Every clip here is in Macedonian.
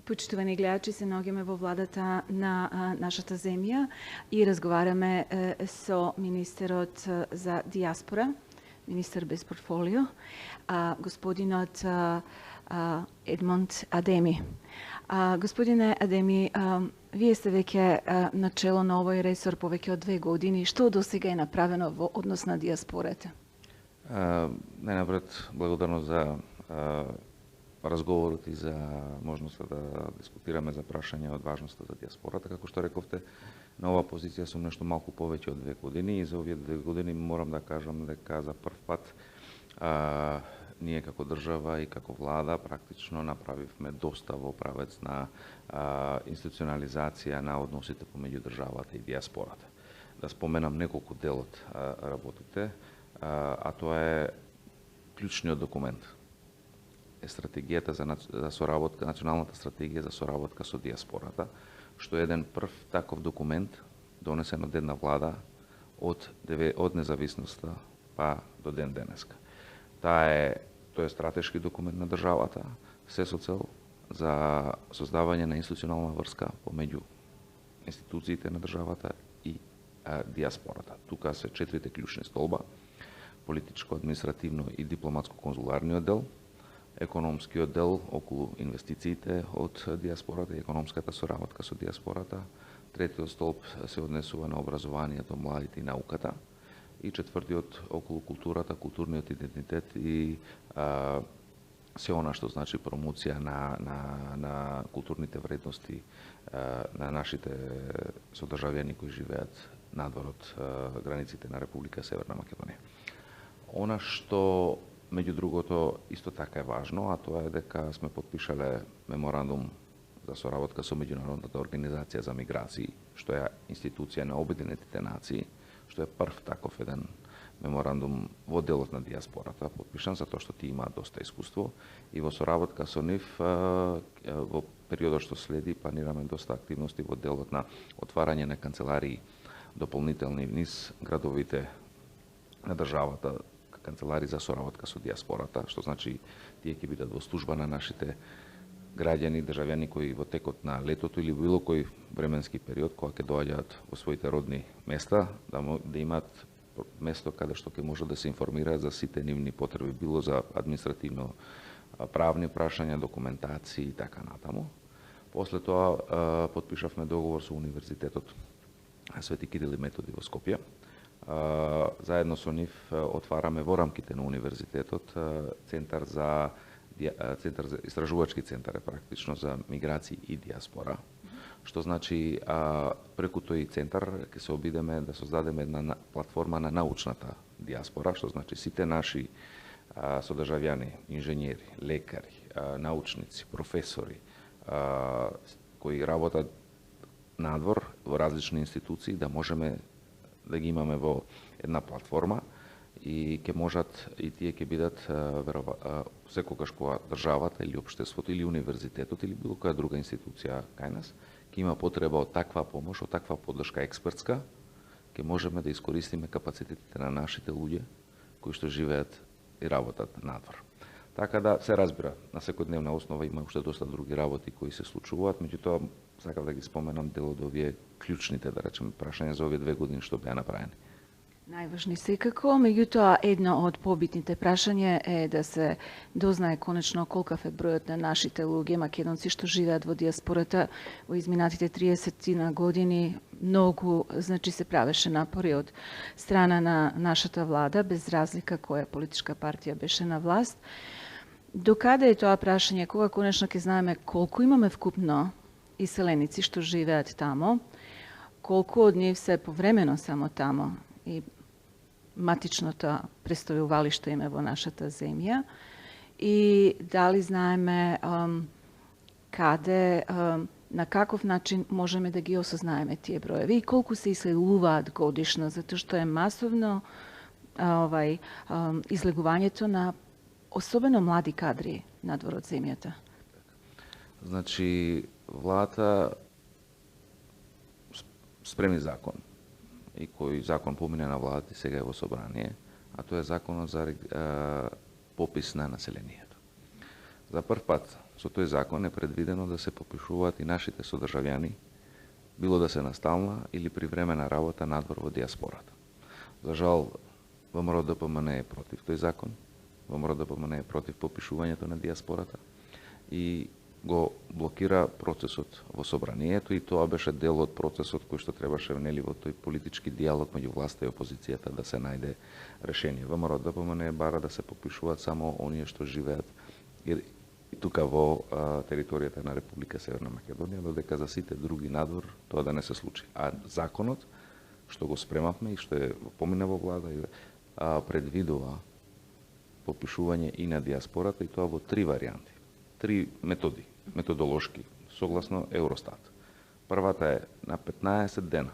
Почитувани гледачи, се наоѓаме во владата на нашата земја и разговараме со министерот за диаспора, министер без портфолио, господинот Едмонд Адеми. Господине Адеми, вие сте веќе на чело на овој ресор повеќе од 2 години. Што досега е направено во однос на диаспората? Најнапред, благодарно за разговорот и за можноста да дискутираме за прашање од важноста за диаспората. Како што рековте, на оваа позиција сум нешто малку повеќе од 2 години и за овие 2 години морам да кажам дека за прв пат ние како држава и како влада практично направивме доста во правец на институционализација на односите помеѓу државата и диаспората. Да споменам неколку дел од работите, а тоа е клучниот документ е стратегијата за соработка, националната стратегија за соработка со диаспората, што е еден прв таков документ донесен од една влада од независноста па до ден денеска. Тој е стратешки документ на државата, се со цел за создавање на институционална врска помеѓу институциите на државата и диаспората. Тука се 4 клучни столба: политичко, административно и дипломатско-конзуларниот дел, економскиот дел околу инвестициите од диаспората и економската соработка со диаспората. Третиот столб се однесува на образованието, младите и науката. И четвртиот околу културата, културниот идентитет и се она што значи промоција на културните вредности на нашите содржавјани кои живеат надвор од границите на Република Северна Македонија. Она што меѓу другото исто така е важно, а тоа е дека сме подпишале меморандум за соработка со Меѓународната организација за миграции, што е институција на Обединетите нации, што е прв таков еден меморандум во делот на диаспората, подпишан затоа што ти имаат доста искуство и во соработка со нив во периодот што следи планираме доста активности во делот на отварање на канцеларии дополнителни низ градовите на државата, канцелари за соработка со диаспората, што значи тие ќе бидат во служба на нашите граѓани, државјани кои во текот на летото или било кој временски период кога ќе доаѓаат во своите родни места, да имаат место каде што ќе може да се информираат за сите нивни потреби, било за административно правни прашања, документации и така натаму. После тоа подпишавме договор со Универзитетот Свети Кирил и Методи во Скопје. Заедно со нив отвараме во рамките на универзитетот центар за истражувачки центар практично за миграции и диаспора, што значи преку тој центар ќе се обидеме да создадеме една платформа на научната диаспора, што значи сите наши содржавјани, инженери, лекари, научници, професори кои работат надвор во различни институции да можеме да ги имаме во една платформа и ќе можат и тие ќе бидат секогаш кога државата или општеството или универзитетот или било која друга институција кај нас ќе има потреба од таква помош, од таква поддршка експертска, ќе можеме да искористиме капацитетите на нашите луѓе кои што живеат и работат надвор. Така да се разбира, на секојдневна основа има уште доста други работи кои се случуваат, меѓутоа сакав да ги споменам дел од овие клучните, да речеме, прашања за овие 2 години што беа направени. Најважни секако, меѓутоа едно од побитните прашања е да се дознае конечно колкав е бројот на нашите луѓе македонци што живеат во диаспората во изминатите 30 години. Многу, значи, се правеше напори од страна на нашата влада, без разлика која политичка партија беше на власт. Докаде е тоа прашање, кога конечно ќе знаеме колку имаме вкупно иселеници што живеат тамо, колку од нив се повремено само тамо и матичното престојувалиште име во нашата земја, и дали знаеме каде, на каков начин можеме да ги осознаеме тие броеви и колку се иселуваат годишно, затоа што е масовно излегувањето на особено млади кадри надвор од земјата. Значи, владата спреми закон и кој закон помине на владата и сега е во собрание, а тоа е законот за попис на населението. За прв пат со тој закон е предвидено да се попишуваат и нашите содржавјани, било да се на стална или привремена работа надвор во диаспората. За жал, ВМРО-ДПМН е против тој закон, ВМРО-ДПМН е против попишувањето на диаспората и го блокира процесот во собранието и тоа беше дел од процесот кој што требаше нели во тој политички диалог меѓу власта и опозицијата да се најде решение. ВМРО-ДПМН бара да се попишуваат само оние што живеат и тука во територијата на Република Северна Македонија, додека за сите други надвор тоа да не се случи. А законот што го спремавме и што е помина во влада предвидува попишување и на диаспората и тоа во 3 варијанти. 3 методи, методолошки, согласно Евростат. Првата е на 15 дена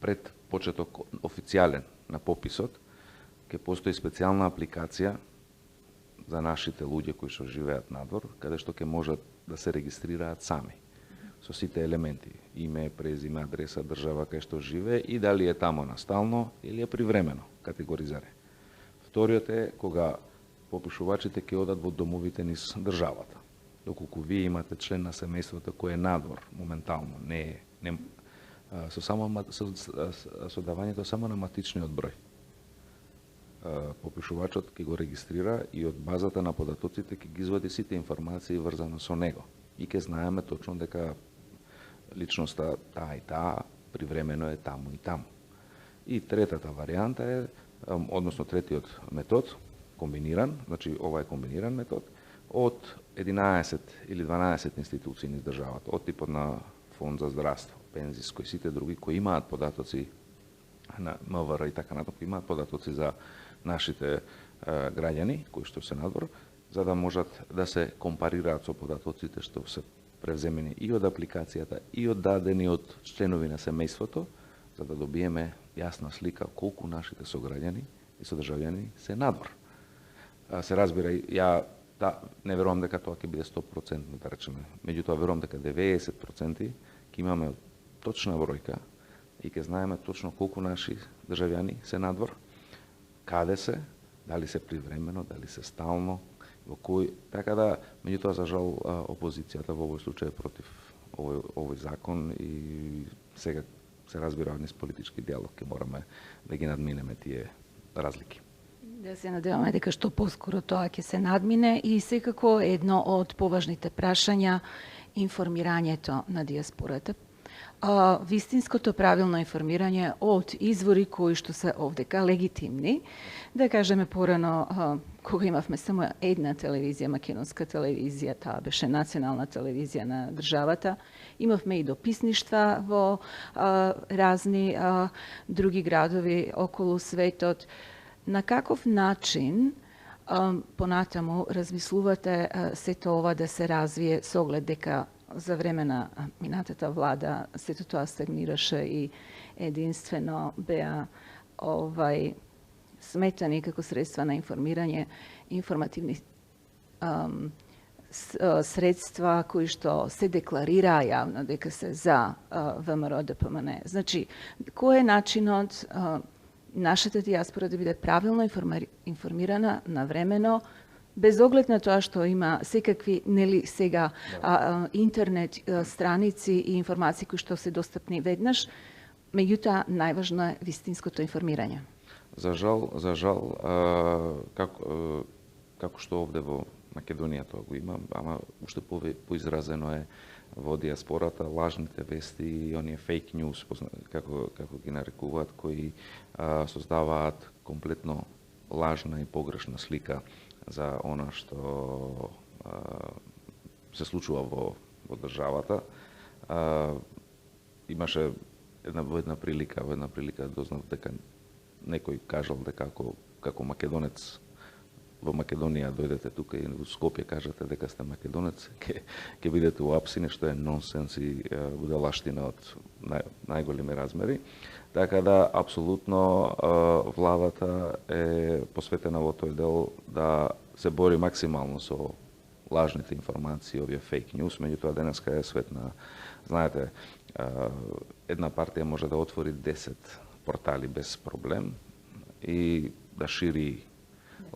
пред почеток официјален на пописот, ќе постои специјална апликација за нашите луѓе кои што живеат надвор, каде што ќе можат да се регистрираат сами со сите елементи: име, презиме, адреса, држава кај што живее и дали е тамо настално или е привремено категоризиране. Вториот е кога попишувачите ќе одат во домовите низ државата. Доколку вие имате член на семејството кој е надвор моментално, со давањето само на матичниот број. Попишувачот ќе го регистрира и од базата на податоците ќе ги извади сите информации врзано со него. И ќе знаеме точно дека личноста таа и таа привремено е таму и таму. И третата варијанта е, односно третиот метод, комбиниран, значи ова е комбиниран метод, од 11 или 12 институции низ државата, од типот на фонд за здравство, пензиско и сите други кои имаат податоци на МВР и така натаму, имаат податоци за нашите граѓани кои што се надвор, за да можат да се компарираат со податоците што се превземени и од апликацијата и од дадени од членови на семејството, за да добиеме јасна слика колку нашите сограѓани и содржавјани се надвор. Се разбира, не верувам дека тоа ќе биде 100%, да речеме. Меѓутоа верувам дека 90% ќе имаме точна бројка и ќе знаеме точно колку наши државјани се надвор, каде се, дали се привремено, дали се стално, во кој, така да, меѓутоа за жал опозицијата во овој случај е против овој закон и сега се разбира низ политички диалог ќе мораме да ги надминеме тие разлики. Да се надеваме дека што поскоро тоа ќе се надмине и секако едно од поважните прашања информирањето на диаспората. Вистинското правилно информирање од извори кои што се овдека легитимни. Да кажеме порано, кога имавме само една телевизија, македонска телевизија, таа беше национална телевизија на државата, имавме и дописништва во разни други градови околу светот. На каков начин понатаму размислувате сето ова да се развие со оглед дека за време на минатата влада сето тоа стагнираше и единствено беа сметани како средства на информирање, информативни средства кои што се декларираа јавно дека се за ВМРО-ДПМН. Значи, кој е начинот нашата диаспора да биде правилно информирана навремено, без оглед на тоа што има секакви, нели сега, интернет страници и информации кои што се достапни веднаш, меѓутоа најважно е вистинското информирање. За жал, како што овде во Македонија тоа го има, ама уште поизразено е во диаспората, лажните вести и оние фейк ньюс, како ги нарекуваат, кои создаваат комплетно лажна и погрешна слика за она што се случува во државата. Имаше една прилика дознав дека некој кажал дека како македонец во Македонија дојдете тука и во Скопје кажете дека сте македонец, ќе бидете уапсини, што е нонсенс и будалаштина од најголеми размери. Така да, апсолутно, владата е посветена во тој дел да се бори максимално со лажните информации, овие фейк ньюс, меѓутоа денеска е свет на, знаете, една партија може да отвори 10 портали без проблем и да шири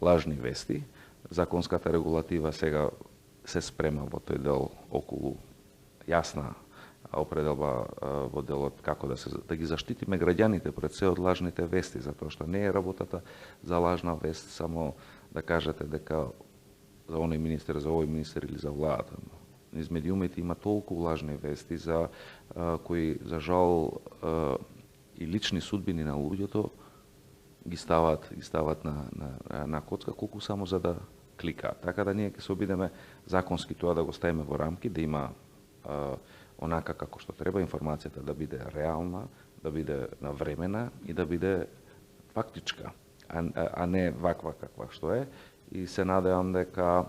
лажни вести. Законската регулатива сега се спрема во тој дел околу јасна определба во делот како да ги заштитиме граѓаните пред се од лажните вести, затоа што не е работата за лажна вест само да кажете дека за оној министер, за овој министер или за владата. Низ медиумите има толку лажни вести за кои за жал и лични судбини на луѓето ги стават на коцка колку само за да кликаат. Така да ние ќе се обидеме законски тоа да го ставиме во рамки, да има онака како што треба информацијата да биде реална, да биде навремена и да биде фактичка, а не ваква каква што е. И се надевам дека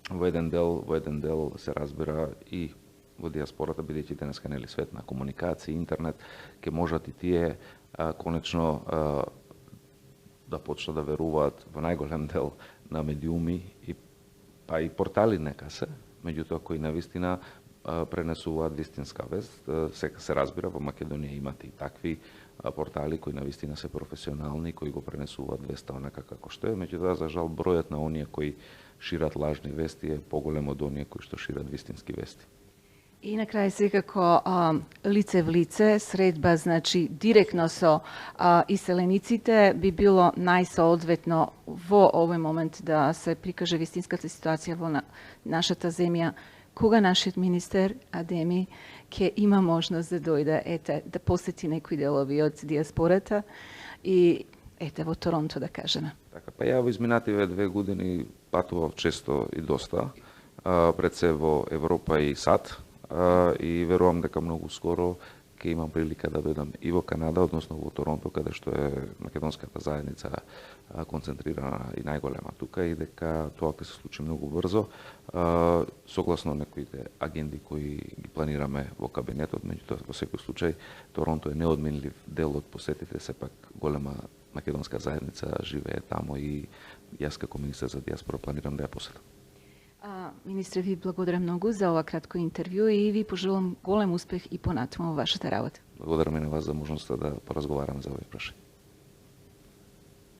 во еден дел се разбира и во диаспората, бидејќи денеска нели свет на комуникација, интернет, ќе можат и тие конечно да почнат да веруваат во најголем дел на медиуми па и портали нека се, меѓутоа кои навистина пренесуваат вистинска вест. Сека се разбира, во Македонија имате и такви портали кои навистина се професионални, кои го пренесуваат веста онака како што е, меѓутоа за жал бројот на оние кои шират лажни вести е поголем од оние кои што шират вистински вести. И на крај секако лице в лице, средба, значи директно со иселениците би било најсоодветно во овој момент да се прикаже вистинската ситуација во нашата земја, кога нашиот министер Адеми ќе има можност да дојде да посети некои делови од диаспората и во Торонто да кажеме. Така, па ја во изминативе 2 години патував често и доста, пред се во Европа и САД, и верувам дека многу скоро ќе имам прилика да дојдам и во Канада, односно во Торонто, каде што е македонската заедница концентрирана и најголема тука, и дека тоа ќе се случи многу брзо, согласно некоите агенди кои ги планираме во кабинетот, меѓутоа во секој случај Торонто е неодменлив дел од посетите, сепак голема македонска заедница живее тамо и јас како министер за диаспора планирам да ја посетам. Министре, ви благодарам многу за ова кратко интервју и ви пожелам голем успех и понатаму во вашата работа. Благодарам и на вас за можноста да поразговараме за овој прашање.